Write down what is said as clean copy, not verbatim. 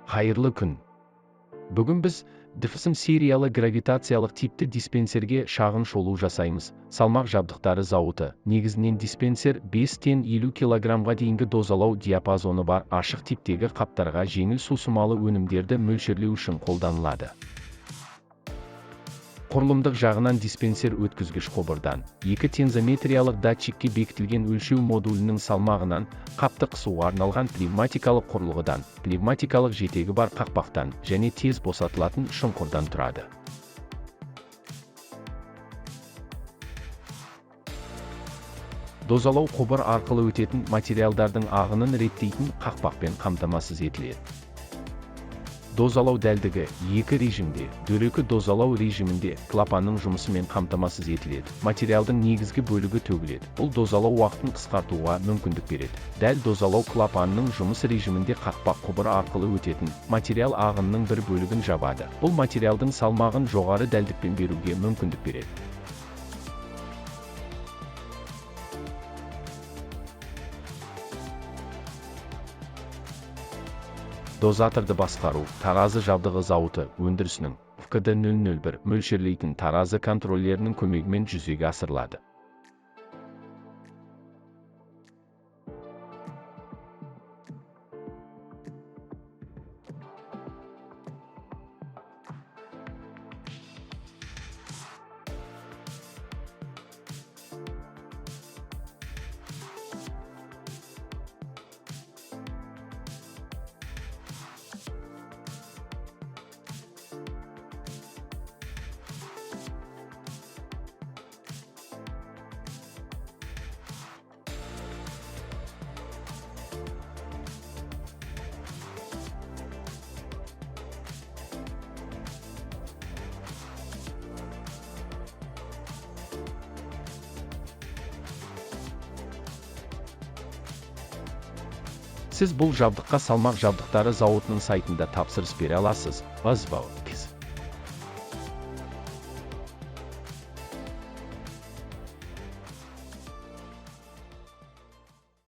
Hayırlı күн. Бүгін біз DFSM сериялы гравитациялық типті диспенсерге шағын шолу жасаймыз. Салмақ жабдықтары зауыты. Негізінен диспенсер 5-тен 50 килограммға дейінгі дозалау диапазоны бар ашық типтегі қаптарға жеңіл сусымалы өнімдерді мөлшерлеу үшін қолданылады. Құрылымдық жағынан диспенсер өткізгіш құбырдан, 2 тензометриялық датчикке бекітілген өлшеу модулінің салмағынан, қапты қысуға арналған пневматикалық құрылғыдан, пневматикалық жетегі бар қақпақтан және тез босатылатын шұңқырдан тұрады. Дозалау құбыр арқылы өтетін материалдардың ағынын реттейтін қақпақпен қамтамасыз етіледі. Дозалау дәлдігі 2 режимде, дөрекі дозалау режимінде клапанның жұмысымен қамтамасыз етіледі. Материалдың негізгі бөлігі төгіледі. Бұл дозалау уақытын қысқартуға мүмкіндік береді. Дәл дозалау клапанның жұмыс режимінде қақпақ құбыры арқылы өтетін материал ағынының бір бөлігін жабады. Бұл материалдың салмағын жоғары дәлдікпен беруге мүмкіндік береді. Дозаторды басқару, таразы жабдығы зауыты өндірісінің FKD001 мөлшерлейтін таразы контроллерінің көмегімен жүзеге асырылады. Сіз бұл жабдыққа салмақ жабдықтары зауытының сайтында тапсырыс бере аласыз. Вазбау.